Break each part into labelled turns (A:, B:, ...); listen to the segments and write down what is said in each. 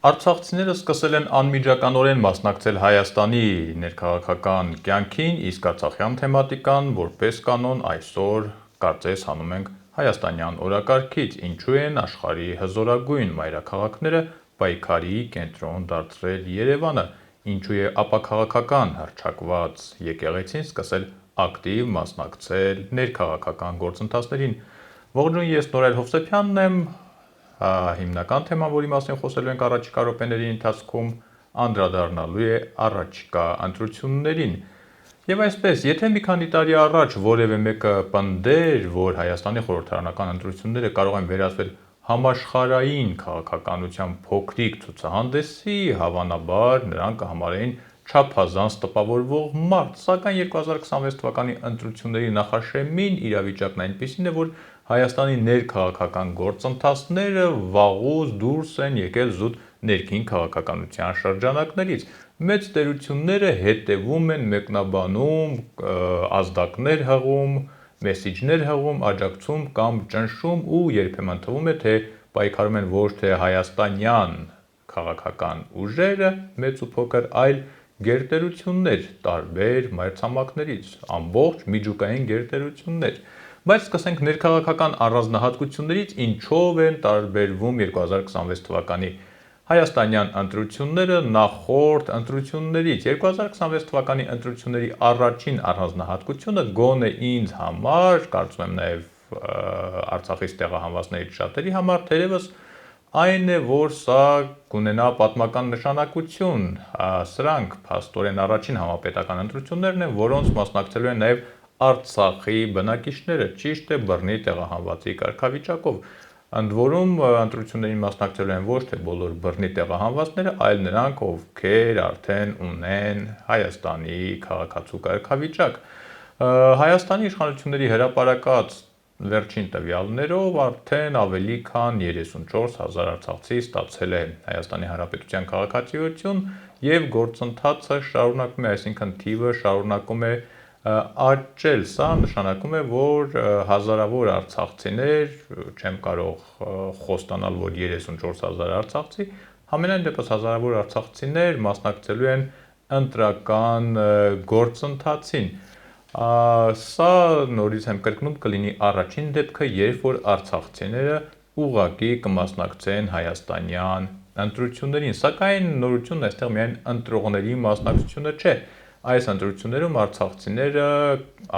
A: Արցախցիները սկսել են անմիջականորեն մասնակցել Հայաստանի ներքաղաքական կյանքին, իսկ արցախյան թեմատիկան, որպես կանոն, այսօր կարծես հանում ենք հայաստանյան օրակարգից, ինչու են աշխարհի հզորագույն մայրաքաղաքները պայքարի կենտրոն դարձրել Երևանը, ինչու է ապաքաղաքական հռչակված եկեղեցին սկսել ակտիվ մասնակցել ներքաղաքական գործընթացներին։ Ողջույն, ես Նորայր Հովսեփյանն եմ, հիմնական թեման, որի մասին խոսելու ենք առաջիկա րոպեների ընթացքում, անդրադառնալու է առաջիկա ընտրություններին։ Եվ այսպես, եթե մի քանի տարի առաջ որևէ մեկը պնդեր, որ Հայաստանի խորհրդարանական ընտրությունները կարող են վերածվել համաշխարհային քաղաքականության փոքրիկ ցուցահանդեսի, հավանաբար նրանք կհամարեին չափազանց տպավորվող մարդ, սակայն 2026 թվականի ընտրությունների նախաշեմին իրավիճակն այնպիսին է, որ Հայաստանի ներքաղաքական գործընթացները վաղուց դուրս են եկել զուտ ներքին քաղաքականության շրջանակներից։ Մեծ տերությունները հետևում են, մեկնաբանում, ազդակներ հղում, մեսիջներ հղում, աջակցում կամ ճնշում ու երբեմն թվում է, թե պայքարում են ոչ թե հայաստանյան քաղաքական ուժերը, մեծ ու փոքր, այլ գերտերություններ տարբեր մայրցամաքներից, ամբողջ միջուկային գերտերություններ։ Բայց սկսենք ներքաղաքական առանձնահատկություններից, ինչով են տարբերվում 2026 թվականի հայաստանյան ընտրությունները նախորդ ընտրություններից։ 2026 թվականի ընտրությունների առաջին առանձնահատկությունը, գոնե ինձ համար, կարծում եմ նաև Արցախից տեղահանվածներից շատերի համար, թերևս այն է, որ սա կունենա պատմական նշանակություն։ Սրանք փաստորեն առաջին համապետական ընտրություններն են, որոնց մասնակցելու են նաև Արցախի բնակիչները, ճիշտ է, բռնի տեղահանվածի կարգավիճակով։ Ընդ որում ընտրություններին մասնակցելու են ոչ թե բոլոր բռնի տեղահանվածները, այլ նրանք, ովքեր արդեն ունեն Հայաստանի քաղաքացու կարգավիճակ։ Հայաստանի իշխանությունների հրապարակած վերջին տվյալներով արդեն ավելի քան 34,000 արցախցի ստացել է Հայաստանի Հանրապետության քաղաքացիություն և գործընթացը շարունակվում է, այսինքն թիվը շարունակում է աճել, սա նշանակում է, որ հազարավոր արցախցիներ, չեմ կարող խոստանալ, որ 34,000 արցախցի, համենայն դեպս հազարավոր արցախցիներ մասնակցելու են ընտրական գործընթացին։ Սա նորից եմ կրկնում կլինի առաջին դեպքը, երբ որ արցախցիները ուղղակի կմասնակցեն հայաստանյան ընտրություններին, սակայն նորությունն այստեղ միայն ընտրողների մասնակցությունը չէ։ Այս ընտրություններում արցախցիները,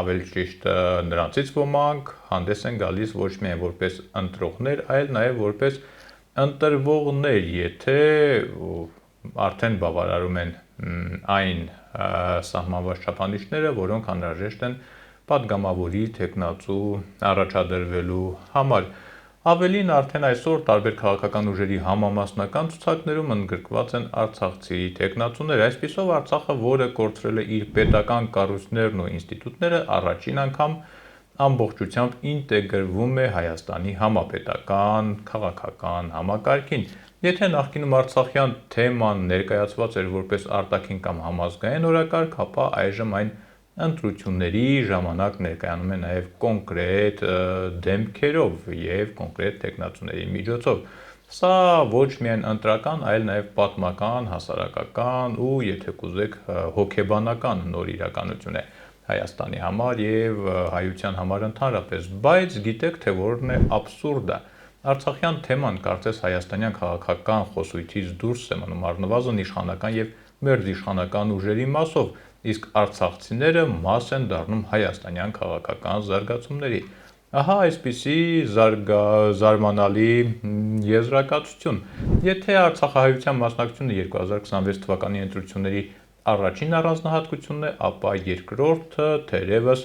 A: ավելի ճիշտ նրանցից ոմանք, հանդես են գալիս ոչ միայն որպես ընտրողներ, այլ նաև որպես ընտրվողներ, եթե արդեն բավարարում են այն սահմանված չափանիշները, որոնք անհրաժեշտ են պատգամավորի թեկնածու առաջադրվելու համար։ Ավելին, արդեն այսօր տարբեր քաղաքական ուժերի համամասնական ցուցակներում ընդգրկված են արցախցի թեկնածուներ։ Այսպիսով Արցախը, որը կորցրել է իր պետական կառույցներն ու ինստիտուտները, առաջին անգամ ամբողջությամբ ինտեգրվում է Հայաստանի համապետական քաղաքական համակարգին։ Եթե նախկինում արցախյան թեման ներկայացված էր որպես արտաքին կամ համազգային օրակարգ, ապա այժմ այն ընտրությունների ժամանակ ներկայանում է նաև կոնկրետ դեմքերով և կոնկրետ թեկնածուների միջոցով։ Սա ոչ միայն ընտրական, այլ նաև պատմական, հասարակական ու, եթե կուզեք, հոգեբանական նոր իրականություն է Հայաստանի համար և հայության համար ընդհանրապես, բայց գիտեք, թե որն է աբսուրդը։ Արցախյան թեման կարծես հայաստանյան քաղաքական խոսույթից դուրս է մնում առնվազն իշխանական և մերձիշխանական ուժերի մասով, իսկ արցախցիները մաս են դառնում հայաստանյան քաղաքական զարգացումների։ Ահա այսպիսի զարմանալի եզրակացություն։ Եթե արցախահայության մասնակցությունը 2026 թվականի ընտրությունների առաջին առանձնահատկությունն է, ապա երկրորդը թերևս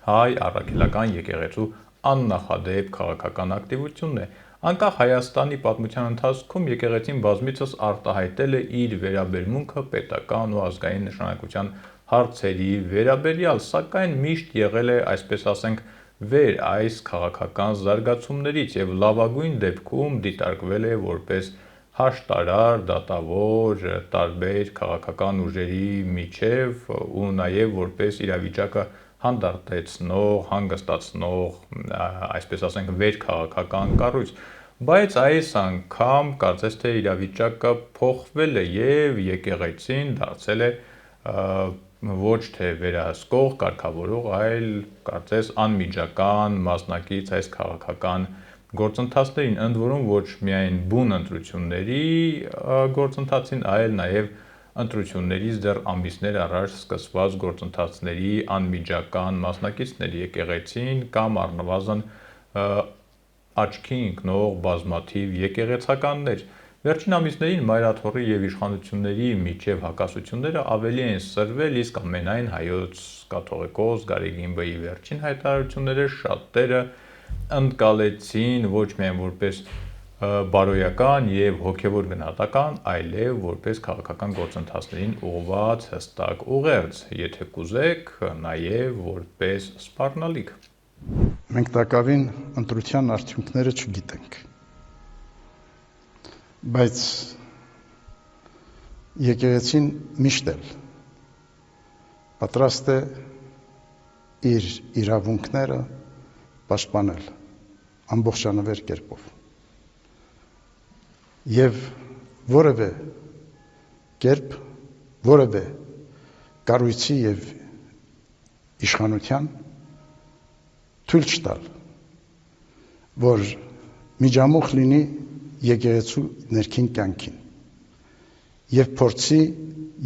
A: հայ առաքելական եկեղեցու աննախադեպ քաղաքական ակտիվությունն է։ Անկախ Հայաստանի պատմության ընթացքում եկեղեցին բազմիցս արտահայտել է իր վերաբերմունքը պետական ու ազգային նշանակության հարցերի վերաբերյալ, սակայն միշտ եղել է, այսպես ասենք, վեր այս քաղաքական զարգացումներից և լավագույն դեպքում դիտարկվել է որպես հաշտարար, դատավոր տարբեր քաղաքական ուժերի միջև ու նաև որպես իրավիճակը հանդարտեցնող, հանգստացնող, այսպես ասենք, վերքաղաքական կառույց։ Բայց այս անգամ կարծես թե իրավիճակը փոխվել է եւ եկեղեցին դարձել է ոչ թե վերահսկող, կարգավորող, այլ կարծես անմիջական մասնակից այս քաղաքական գործընթացներին, ընդ որում ոչ միայն բուն ընտրությունների գործընթացին, այլ նաեւ ընտրություններից դեռ ամիսներ առաջ սկսված գործընթացների անմիջական մասնակիցներ եկեղեցին կամ առնվազն աչքի ընկնող բազմաթիվ եկեղեցականներ։ Վերջին ամիսներին մայրաթոռի եւ իշխանությունների միջև հակասությունները ավելի են սրվել, իսկ ամենայն հայոց կաթողիկոս Գարեգին Բ-ի վերջին հայտարարությունները շատերը ընկալեցին ոչ միայն որպես բարոյական եւ հոգեվոր գնահատական, այլև որպես քաղաքական գործընթացներին ուղղված հստակ ուղերձ, եթե կուզեք, նաեւ որպես սպառնալիք։
B: Մենք տակավին ընտրության արդյունքները չգիտենք, բայց եկեղեցին միշտ էլ պատրաստ է իր իրավունքները պաշտպանել ամբողջանվեր կերպով եւ որևէ կերպ, որևէ կառույցի եւ իշխանության թույլ չտալ, որ միջամուխ լինի եկեղեցու ներքին կյանքին եւ փորձի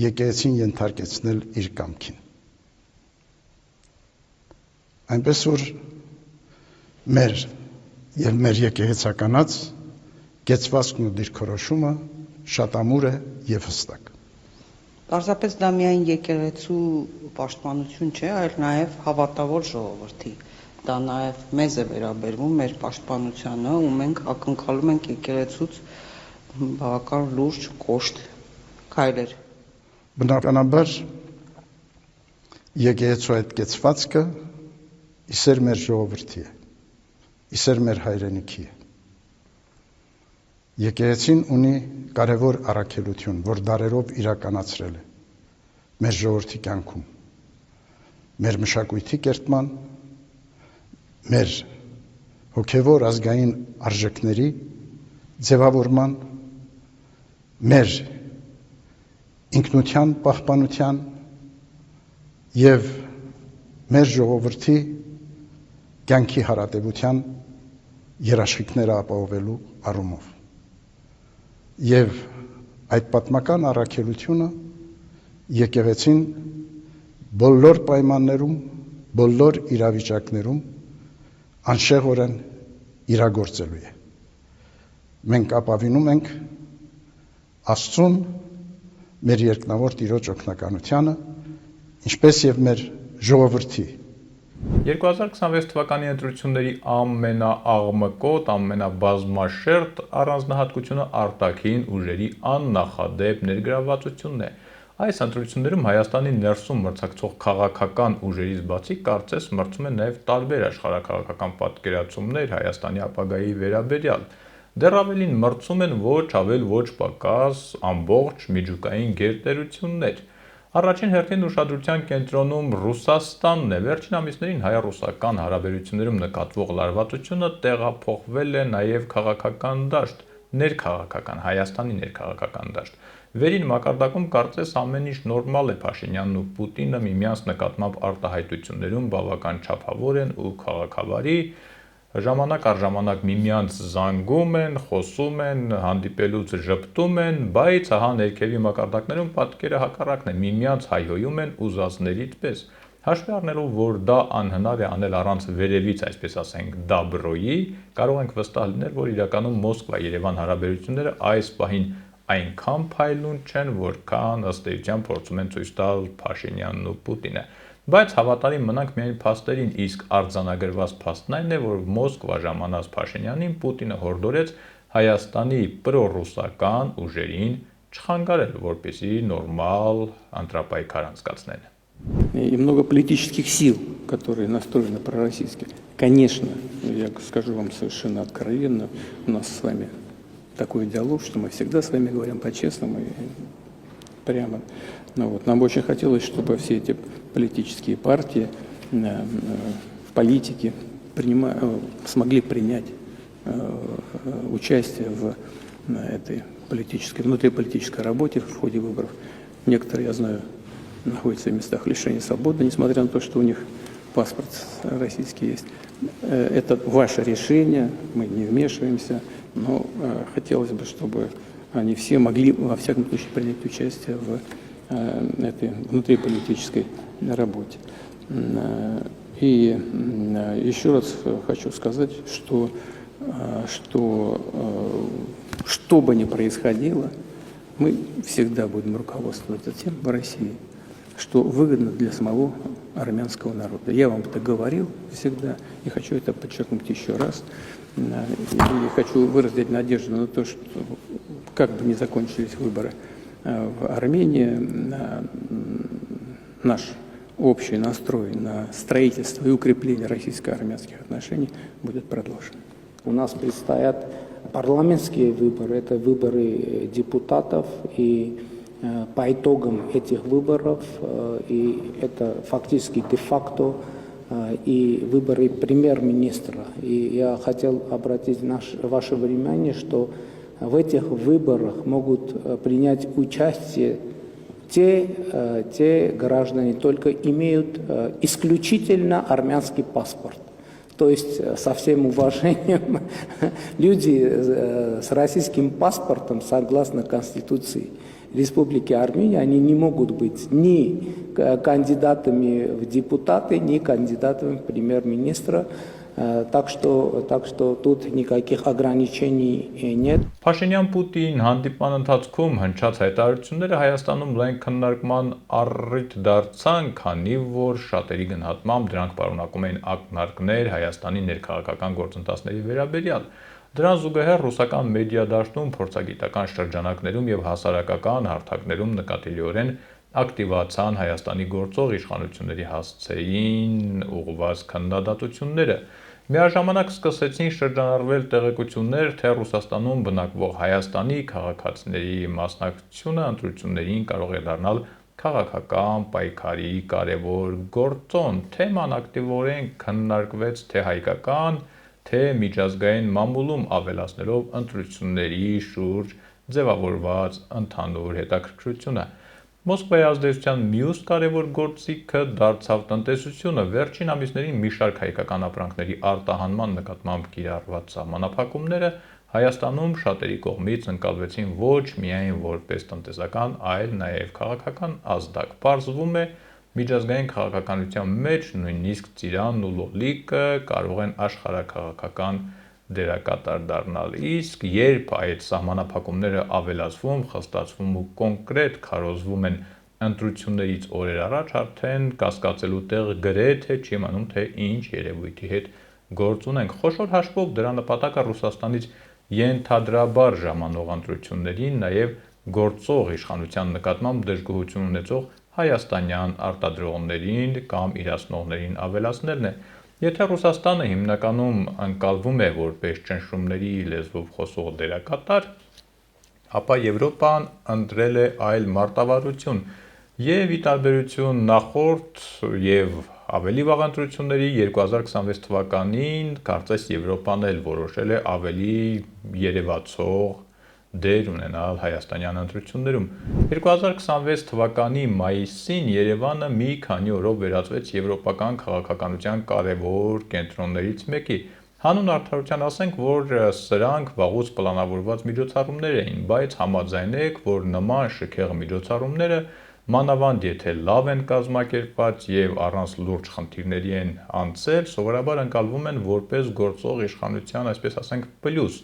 B: եկեղեցին ենթարկեցնել իր կամքին։ Այնպես որ մեր եւ մեր եկեղեցականաց գեցվածքն ու դիրքորոշումը շատ ամուր է եւ հստակ։
C: Պարզապես դա միայն եկեղեցու պաշտպանություն չէ, այլ նաեւ հավատավոր ժողովրդի։ Դա նաև մեզ է վերաբերվում, մեր պաշտպանությանը, ու մենք ակնկալում ենք եկեղեցուց բավական լուրջ կոշտ քայլեր։
B: Բնականաբար եկեղեցու այդ կեցվածքը իսեր մեր ժողովրդի է, իսեր մեր հայրենիքի է։ Եկեղեցին ունի կարևոր առաքելություն, որ դարերով իրականացրել է մեր ժողովրդի կյանքում, մեր մշակույթի կերտման, մեր հոգևոր ազգային արժեքների ձևավորման, մեր ինքնության պահպանության եւ մեր ժողովրդի կյանքի հարատևության երաշխիքները ապահովելու առումով։ Եվ այդ պատմական առաքելությունը եկեղեցին բոլոր պայմաններում, բոլոր իրավիճակներում անշեղորեն իրագործելու է։ Մենք ապավինում ենք Աստծուն, մեր երկնավոր Տիրոջ օգնականությանը, ինչպես եւ մեր ժողովրդի
A: 2026 թվականի ընտրությունների ամենաաղմկոտ, ամենաբազմաշերտ առանձնահատկությունը արտաքին ուժերի աննախադեպ ներգրավվածությունն է։ Այս ընտրություններում Հայաստանի ներսում մրցակցող քաղաքական ուժերից բացի կարծես մրցում են նաև տարբեր աշխարհաքաղաքական պատկերացումներ Հայաստանի ապագայի վերաբերյալ։ Դեռ ավելին մրցում են ոչ ավել ոչ պակաս ամբողջ միջուկային գերտերություններ։ Առաջին հերթին ուշադրության կենտրոնում Ռուսաստանն է։ Վերջին ամիսներին հայ-ռուսական հարաբերություններում նկատվող լարվածությունը տեղափոխվել է նաև քաղաքական դաշտ, ներքաղաքական, Հայաստանի ներքաղաքական դաշտ։ Վերին մակարդակում կարծես ամեն ինչ նորմալ է, Փաշինյանն ու Պուտինը միմյանց նկատմամբ արտահայտություններում բավական չափավոր են ու քաղաքավարի, ժամանակ առ ժամանակ միմյանց զանգում են, խոսում են, հանդիպելուց ժպտում են, բայց ահա ներքևի մակարդակներում պատկերը հակառակն է, միմյանց հայհոյում են ուզածներից պես։ Հաշվի առնելով, որ դա անհնար է անել առանց վերևից, այսպես ասենք, դաբրոյի, կարող ենք վստահ լինել, որ իրականում Մոսկվա-Երևան հարաբերությունները այս պահին այնքան փայլուն չեն, որքան ըստ էության փորձում են ցույց տալ Փաշինյանն ու Պուտինը։ Բայց հավատարիմ մնանք միայն փաստերին, իսկ արձանագրված փաստն այն է, որ Մոսկվա ժամանած Փաշինյանին Պուտինը հորդորեց Հայաստանի պրոռուսական ուժերին չխանգարել, որպեսզի նորմալ ընտրապայքար անցկացնեն։
D: И много политических сил, которые настроены пророссийски. Конечно, я скажу вам совершенно откровенно, у нас с вами такой диалог, что мы всегда с вами говорим по-честному и прямо. Нам бы очень хотелось, чтобы все эти политические партии в политике смогли принять участие в этой внутриполитической работе в ходе выборов. Некоторые, я знаю, находятся в местах лишения свободы, несмотря на то, что у них паспорт российский есть. Это ваше решение, мы не вмешиваемся, но хотелось бы, чтобы они все могли, во всяком случае, принять участие в этой внутриполитической работе. И еще раз хочу сказать, что бы ни происходило, мы всегда будем руководствоваться тем в России, что выгодно для самого армянского народа. Я вам это говорил всегда и хочу это подчеркнуть еще раз. И хочу выразить надежду на то, что как бы ни закончились выборы в Армении, наш общий настрой на строительство и укрепление российско-армянских отношений будет продолжен.
E: У нас предстоят парламентские выборы, это выборы депутатов, и по итогам этих выборов, и это фактически де-факто, и выборы премьер-министра. И я хотел обратить ваше внимание, что в этих выборах могут принять участие те граждане, только имеют исключительно армянский паспорт. То есть, со всем уважением, люди с российским паспортом, согласно Конституции Республики Армения, они не могут быть ни кандидатами в депутаты, ни кандидатами в премьер-министра. Так что тут никаких ограничений нет.
A: Փաշինյան-Պուտին հանդիպման ընթացքում հնչած հայտարարությունները Հայաստանում լայն քննարկման առիթ դարձան, քանի որ շատերի գնահատմամբ դրանք պարունակում էին ակնարկներ Հայաստանի ներքաղաքական գործընթացների վերաբերյալ։ Դրան զուգահեռ ռուսական մեդիադաշտում, փորձագիտական շրջանակներում եւ հասարակական հարթակներում նկատելիորեն ակտիվացան Հայաստանի գործող իշխանությունների հասցեին ուղղված քննադատությունները։ Միաժամանակ սկսեցին շրջանառվել տեղեկություններ, թե Ռուսաստանում բնակվող Հայաստանի քաղաքացիների մասնակցությունը ընտրություններին կարող է դառնալ քաղաքական պայքարի կարևոր գործոն։ Թեման ակտիվորեն քննարկվեց թե հայկական, թե միջազգային մամուլում, ավելացնելով ընտրությունների շուրջ ձևավորված ընդհանուր հետաքրքրությունը։ Մոսկվայի ազդեցության մյուս կարևոր գործիքը դարձավ տնտեսությունը։ Վերջին ամիսներին մի շարք հայկական ապրանքների արտահանման նկատմամբ կիրառված սահմանափակումները Հայաստանում շատերի կողմից ընկալվեցին ոչ միայն որպես տնտեսական, այլ նաև քաղաքական ազդակ։ Պարզվում է, միջազգային քաղաքականության մեջ նույնիսկ Ծիրանն ու Լոլիկը կարող են աշխարհաքաղաքական դերակատար դառնալ, իսկ երբ այդ սահմանափակումները ավելացվում, խստացվում ու կոնկրետ քարոզվում են ընտրություններից օրեր առաջ, արդեն կասկածելու տեղ գրեթե չի մնում, թե ինչ երևույթի հետ գործ ունենք։ Խոշոր հաշվով դրա նպատակը Ռուսաստանից ենթադրաբար ժամանող ընտրություններին, նաև գործող իշխանության նկատմամբ դժգոհություն ունեցող հայաստանյան արտադրողներին կամ իրացնողներին ավելացնելն է։ Եթե Ռուսաստանը հիմնականում ընկալվում է որպես ճնշումների լեզվով խոսող դերակատար, ապա Եվրոպան ընտրել է այլ մարտավարություն եւ ի տարբերություն նախորդ եւ ավելի վաղ ընտրությունների 2026 թվականին կարծես Եվրոպան էլ որոշել է ավելի երևացող դեր ունենալ հայաստանյան ընտրություններում։ 2026 թվականի մայիսին Երևանը մի քանի օրով վերածվեց եվրոպական քաղաքականության կարևոր կենտրոններից մեկի։ Հանուն արդարության ասենք, որ սրանք վաղուց պլանավորված միջոցառումներ էին, բայց համաձայնեք, որ նման շքեղ միջոցառումները, մանավանդ եթե լավ են կազմակերպված եւ առանց լուրջ խնդիրների են անցել, սովորաբար ընկալվում են որպես գործող իշխանության, այսպես ասենք, պլյուս։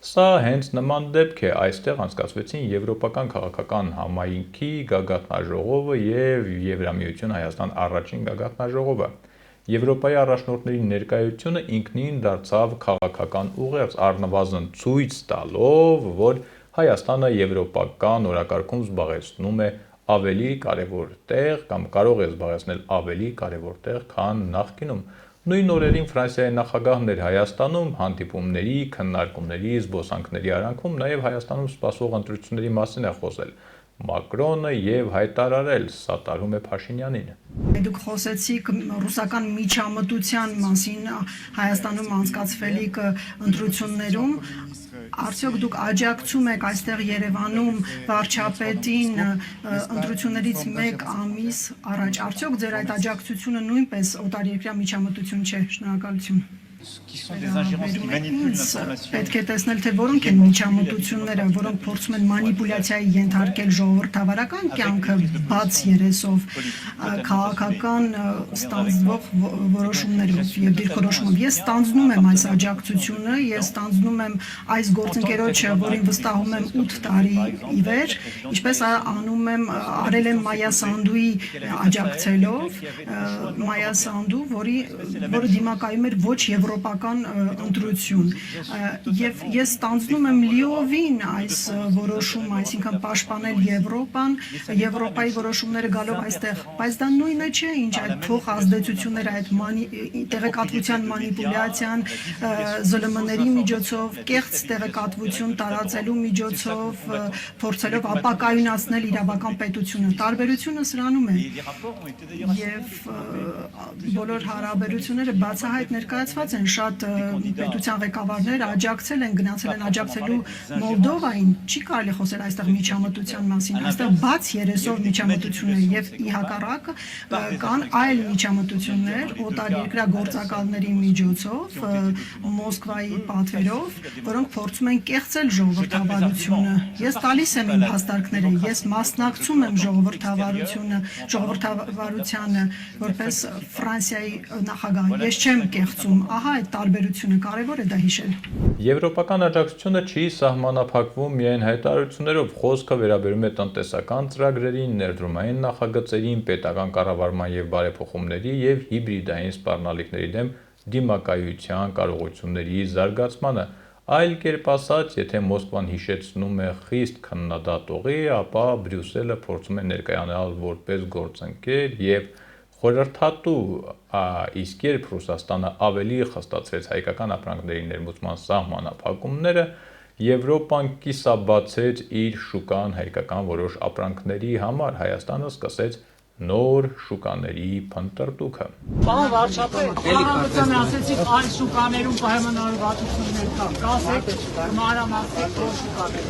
A: Սա հենց նման դեպք է, այստեղ անցկացվեցին Եվրոպական քաղաքական համայնքի գագաթնաժողովը եւ Եվրամիություն Հայաստան առաջին գագաթնաժողովը։ Եվրոպայի առաջնորդների ներկայությունը ինքնին դարձավ քաղաքական ուղերձ, առնվազն ցույց տալով, որ Հայաստանը եվրոպական օրակարգում զբաղեցնում է ավելի կարևոր տեղ կամ կարող է զբաղեցնել ավելի կարևոր տեղ, քան նախկինում։ Նույն օրերին Ֆրանսիայի նախագահն էր Հայաստանում, հանդիպումների, քննարկումների, զբոսանքների արանքում, նաև Հայաստանում սպասող ընտրությունների մասին է խոսել։ Մակրոնը եւ հայտարարել սատարում է Փաշինյանին։
F: Դուք խոսեցիք ռուսական միջամտության մասին Հայաստանում անցկացվելիք ընտրություններում, արդյոք դուք աջակցում եք այստեղ Երևանում վարչապետին ընտրություններից մեկ ամիս առաջ, արդյոք ձեր այդ աջակցությունը նույնպես օտարերկրյա միջամտություն չէ։ Շնորհակալություն։
G: Qui sont des ingérences qui manipulent l'information.
F: Պետք է տեսնել, թե որոնք են միջամտությունները, որոնք փորձում են մանիպուլյացիայի ենթարկել ժողովրդավարական կյանքը բաց երեսով, քաղաքական ստանձնվող որոշումներով եւ դիրքորոշումով։ Ես ստանձնում եմ այս աջակցությունը, ես ստանձնում եմ այս գործընկերոջը, որին վստահում եմ 8 տարի ի վեր, ինչպես արել եմ Մայա Սանդուի աջակցելով, Մայա Սանդու, որը դիմակայում էր ոչ եվրոպական ընտրություն, եւ ես ստանձնում եմ լիովին այս որոշումը, այսինքն պաշտպանել Եվրոպան, Եվրոպայի որոշումները գալով այստեղ, բայց դա նույնը չէ, ինչ այդ փոխազդեցությունները, այդ տեղեկատվության մանիպուլյացիան, ԶԼՄ-ների միջոցով, կեղծ տեղեկատվություն տարածելու միջոցով, փորձելով ապակայունացնել իրավական պետությունը։ Տարբերությունը սրանում է եւ բոլոր հարաբերությունները բացահայտ ներկայացված են, շատ պետության ղեկավարներ աջակցել են, գնացել են աջակցելու Մոլդովային, չի կարելի խոսել այստեղ միջամտության մասին, այստեղ բաց երեսով միջամտություն է եւ ի հակառակը կան այլ միջամտություններ օտարերկրյա գործակալների միջոցով, Մոսկվայի պատվերով, որոնք փորձում են կեղծել ժողովրդավարությունը։ Ես տալիս եմ իմ հաստարկները, ես մասնակցում եմ ժողովրդավարությանը որպես Ֆրանսիայի նախագահ։ Ես չեմ կեղծում, ահա այդ տարբերությունը, կարևոր է դա հիշել։
A: Եվրոպական աջակցությունը չի սահմանափակվում միայն հայտարարություններով, խոսքը վերաբերում է տնտեսական ծրագրերին, ներդրումային նախագծերին, պետական կառավարման եւ բարեփոխումների եւ հիբրիդային սպառնալիքների դեմ դիմակայության կարողությունների զարգացմանը։ Այլ կերպ ասած, եթե Մոսկվան հիշեցնում է խիստ քննադատողի, ապա Բրյուսելը փորձում է ներկայանալ որպես գործընկեր եւ խորհրդատու, իսկ երբ Ռուսաստանը ավելի խստացրեց հայկական ապրանքների ներմուծման սահմանափակումները, Եվրոպան կիսաբացեց իր շուկան հայկական որոշ ապրանքների համար, Հայաստանը սկսեց նոր շուկաների փնտրտուքը։
H: Պարոն վարչապետ, հանրապետության ասեցիք այլ շուկաներում պայմանավորվածություններ կան, կասեք մանրամասնեք որ շուկաներ,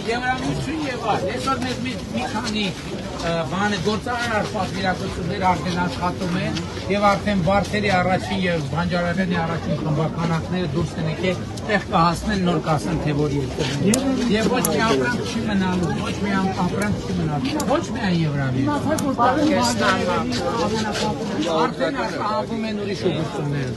I: Եվրամիություն եւ այլ, այսօր մեզ մի քանի բանը գործարար պատվիրակություններ արդեն աշխատում են եւ արդեն Վարդերի առաջին եւ Բանջարաբյանի առաջին խմբականակները դուրս են եկել, տեղ կհասնեն նոր կասեն թե որ երկրներ։ Եվ ոչ մի ապրանք չի մնալու, ոչ մի ապրանք չի մնալու, ոչ միայն Եվրամիություն։ Արդեն ախտահանվում են ուրիշ ուղղությունները։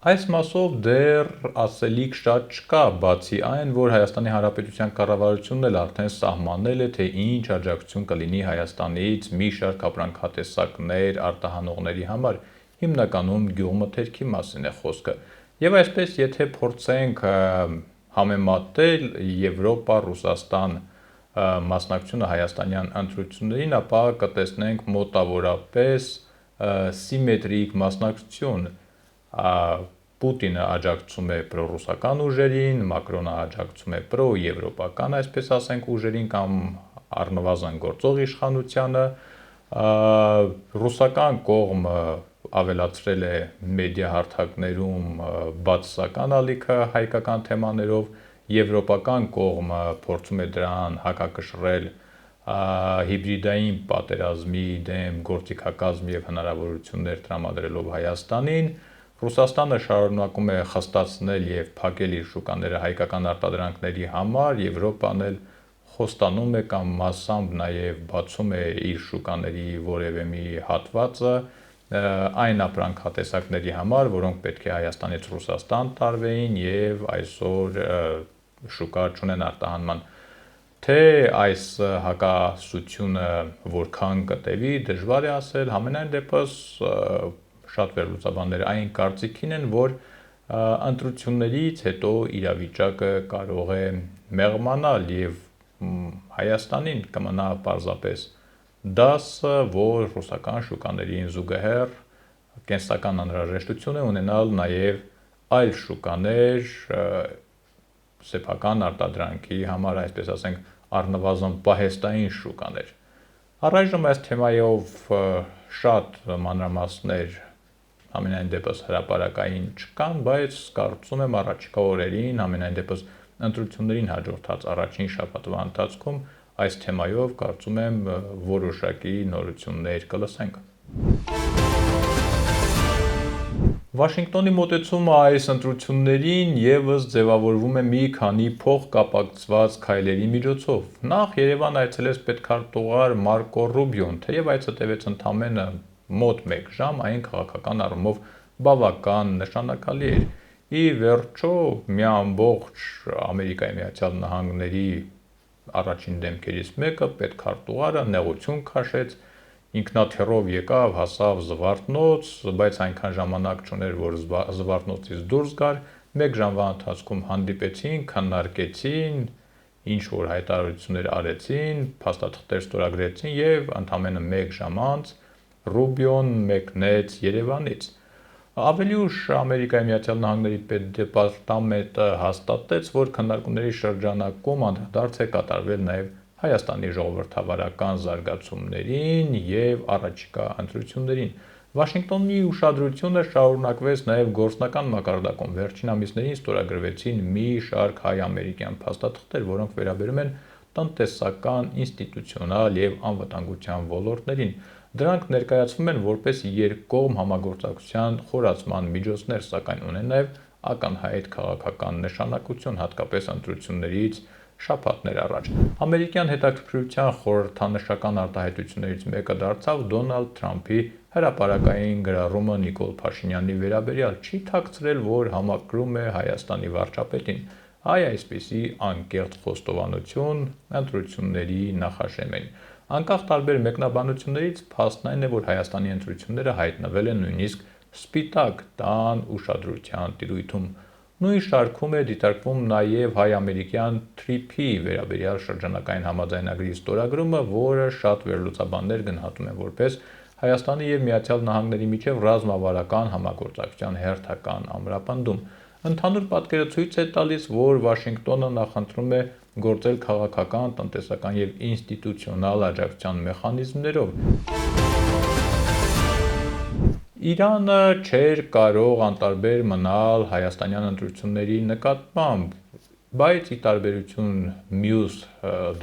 A: Այս մասով դեռ ասելիք շատ չկա, բացի այն, որ Հայաստանի Հանրապետության կառավարությունն էլ արդեն սահմանել է, թե ինչ աջակցություն կլինի Հայաստանից մի շարք ապրանքատեսակներ արտահանողների համար, հիմնականում գյուղմթերքի մասին է խոսքը։ Եվ այսպես, եթե փորձենք համեմատել Եվրոպա-Ռուսաստան մասնակցությունը հայաստանյան ընտրություններին, ապա կտեսնենք մոտավորապես սիմետրիկ մասնակցություն։ Պուտինը աջակցում է պրոռուսական ուժերին, Մակրոնը աջակցում է պրոեվրոպական, այսպես ասենք, ուժերին կամ առնվազն գործող իշխանությանը, ռուսական կողմը ավելացրել է մեդիա հարթակներում բացասական ալիքը հայկական թեմաներով, եվրոպական կողմը փորձում է դրան հակակշռել հիբրիդային պատերազմի դեմ գործիքակազմ եւ հնարավորություններ տրամադրելով Հայաստանին, Ռուսաստանը շարունակում է խստացնել եւ փակել իր շուկաները հայկական արտադրանքների համար, Եվրոպան էլ խոստանում է կամ մասամբ նաեւ բացում է իր շուկաների որևէ մի հատվածը այն ապրանքատեսակների համար, որոնք պետք է Հայաստանից Ռուսաստան տարվեին եւ այսօր շուկա չունեն արտահանման։ Թե այս հակասությունը որքան կտևի, դժվար է ասել, համենայն դեպս շատ վերլուծաբաններ այն կարծիքին են, որ ընտրություններից հետո իրավիճակը կարող է մեղմանալ եւ Հայաստանին կմնա պարզապես դասը, որ ռուսական շուկաներին զուգահեռ կենսական անհրաժեշտություն է ունենալ նաեւ այլ շուկաներ սեփական արտադրանքի համար, այսպես ասենք, առնվազն պահեստային շուկաներ։ Առայժմ այս թեմայով շատ մանրամասներ ամենայն դեպս հրապարակային չկան, բայց կարծում եմ առաջիկա օրերին, ամենայն դեպս ընտրություններին հաջորդած առաջին շաբաթվա ընթացքում այս թեմայով կարծում եմ որոշակի նորություններ կլսենք։ Վաշինգտոնի մոտեցումը այս ընտրություններին ևս ձևավորվում է մի քանի փոխկապակցված քայլերի միջոցով։ Նախ Երևան այցելեց պետքարտուղար Մարկո Ռուբիոն, թեև այցը տևեց ընդամենը մոտ 1 ժամ, այն քաղաքական առումով բավական նշանակալի էր։ Ի վերջո, մի ամբողջ Ամերիկայի Միացյալ Նահանգների առաջին դեմքերից մեկը պետքարտուղարը նեղություն քաշեց, ինքնաթիռով եկավ, հասավ Զվարթնոց, բայց այնքան ժամանակ չուներ, որ Զվարթնոցից դուրս գար, 1 ժամվա ընթացքում հանդիպեցին, քննարկեցին, ինչ որ հայտարարություններ արեցին, փաստաթղթեր ստորագրեցին եւ ընդամենը 1 ժամ անց Ռուբիոն մեկնեց Երևանից։ Ավելի ուշ Ամերիկայի Միացյալ Նահանգների պետդեպարտամենտը հաստատեց, որ քննարկումների շրջանակում անդրադարձ է կատարվել նաև Հայաստանի ժողովրդավարական զարգացումներին եւ առաջիկա ընտրություններին։ Վաշինգտոնի ուշադրությունը շարունակվեց նաև գործնական մակարդակում։ Վերջին ամիսներին ստորագրվեցին մի շարք հայ-ամերիկյան փաստաթղթեր, որոնք վերաբերում են տնտեսական, ինստիտուցիոնալ եւ անվտանգության ոլորտներին։ Դրանք ներկայացվում են որպես երկկողմ համագործակցության խորացման միջոցներ, սակայն ունեն նաև ակնհայտ քաղաքական նշանակություն, հատկապես ընտրություններից շաբաթներ առաջ։ Ամերիկյան հետաքրքրության խորհրդանշական արտահայտություններից մեկը դարձավ Դոնալդ Թրամփի հրապարակային գրառումը Նիկոլ Փաշինյանի վերաբերյալ, չի թաքցրել, որ համակրում է Հայաստանի վարչապետին։ Այսպիսի անկեղծ խոստովանություն ընտրությունների նախաշեմին։ Անկախ տարբեր մեկնաբանություններից, փաստն այն է, որ Հայաստանի ընտրությունները հայտնվել են նույնիսկ սպիտակ տան ուշադրության տիրույթում։ Նույն շարքում է դիտարկվում նաև հայ-ամերիկյան թրիփի վերաբերյալ շրջանակային համաձայնագրի ստորագրումը, որը շատ վերլուծաբաններ գնահատում են որպես Հայաստանի եւ Միացյալ Նահանգների միջև ռազմավարական համագործակցության հերթական ամրապնդում։ Ընդհանուր պատկերը ցույց է տալիս, որ Վաշինգտոնը նախընտրում է գործել քաղաքական, տնտեսական եւ ինստիտուցիոնալ աջակցության մեխանիզմներով։ Իրանը չէր կարող անտարբեր մնալ հայաստանյան ընտրությունների նկատմամբ, բայց ի տարբերություն մյուս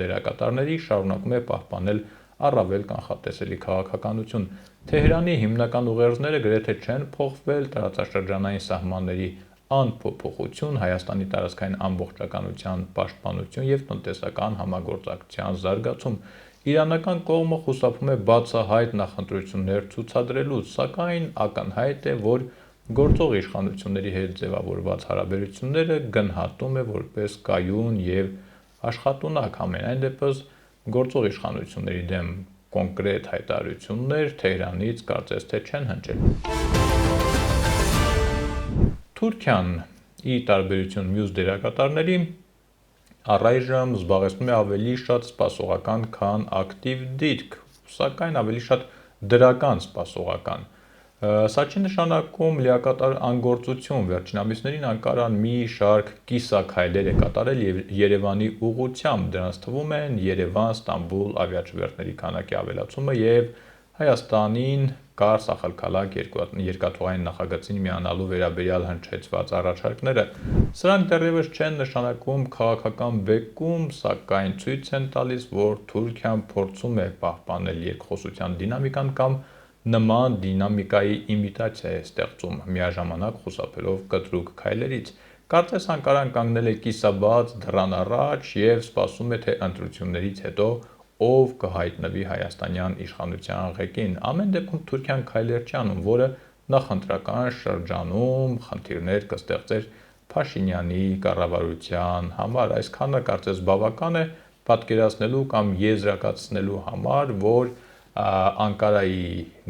A: դերակատարների շարունակում է պահպանել առավել կանխատեսելի քաղաքականություն։ Թեհրանի հիմնական ուղերձները գրեթե չեն փոխվել, տարածաշրջանային սահմանների անփոփոխություն, Հայաստանի տարածքային ամբողջականության պաշտպանություն եւ տնտեսական համագործակցության զարգացում։ Իրանական կողմը խուսափում է բացահայտ նախընտրություններ ցուցադրելուց, սակայն ակնհայտ է, որ գործող իշխանությունների հետ ձևավորված հարաբերությունները գնահատում է որպես կայուն եւ աշխատունակ։ Համենայն դեպս գործող իշխանությունների դեմ կոնկրետ հայտարարություններ Թեհրանից կարծես թե չեն հնչել։ Թուրքիան, ի տարբերություն մյուս դերակատարների, առայժմ զբաղեցնում է ավելի շատ սպասողական, քան ակտիվ դիրք, սակայն ավելի շատ դրական սպասողական։ Սա չի նշանակում լիակատար անգործություն։ Վերջին ամիսներին Անկարան մի շարք կիսաքայլեր է կատարել Երևանի ուղղությամբ։ Դրանց թվում են Երևան-Ստամբուլ ավիաճբերտների քանակի ավելացումը եւ Հայաստանին Կար-Սախալքալակ երկաթուղային նախագծին միանալու վերաբերյալ հնչեցված առաջարկները։ Սրանք դեռևս չեն նշանակում քաղաքական բեկում, սակայն ցույց են տալիս, որ Թուրքիան փորձում է պահպանել երկխոսության դինամիկան կամ նման դինամիկայի իմիտացիա է ստեղծում, միաժամանակ խուսափելով կտրուկ քայլերից։ Կարծես Անկարան կանգնել է կիսաբաց դռան առաջ եւ սպասում է, թե ընտրություններից հետո ով կհայտնվի հայաստանյան իշխանության ղեկին։ Ամեն դեպքում Թուրքիան քայլեր չի անում, որը նախընտրական շրջանում խնդիրներ կստեղծեր Փաշինյանի կառավարության համար։ Այսքանը կարծես բավական է պատկերացնելու կամ եզրակացնելու համար, որ Անկարայի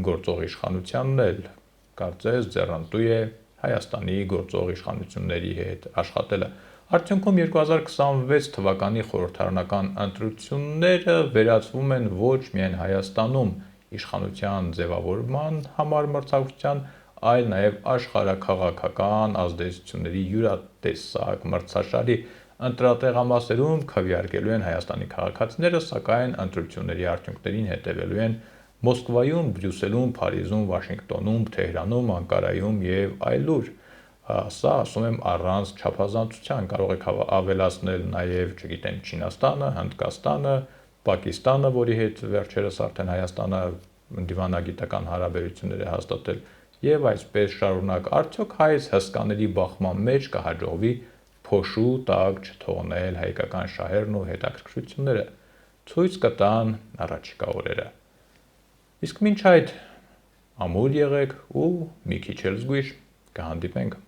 A: գործող իշխանությանն էլ կարծես ձեռնտու է Հայաստանի գործող իշխանությունների հետ աշխատելը։ Արդյունքում 2026 թվականի խորհրդարանական ընտրությունները վերածվում են ոչ միայն Հայաստանում իշխանության ձևավորման համար մրցակցության, այլ նաև աշխարհաքաղաքական ազդեցությունների յուրատեսակ մրցաշարի։ ընտրատեղամասերում քվեարկելու են Հայաստանի քաղաքացիները, սակայն ընտրությունների արդյունքներին հետևելու են Մոսկվայում, Բրյուսելում, Փարիզում, Վաշինգտոնում, Թեհրանում, Անկարայում եւ այլուր։ Սա ասում եմ առանց չափազանցության, կարող եք ավելացնել նաեւ, չգիտեմ, Չինաստանը, Հնդկաստանը, Պակիստանը, որի հետ վերջերս արդեն Հայաստանը դիվանագիտական հարաբերություններ է հաստատել, եւ այսպես շարունակ։ Արդյոք հայց հսկաների բախման մեջ կհաջողվի փոշու տակ չթողնել հայկական շահերն ու հետաքրքրությունները, ցույց կտան առաջիկա օրերը։ Իսկ մինչ այդ ամուր եղեք ու մի քիչ էլ զգույշ կհանդիպենք։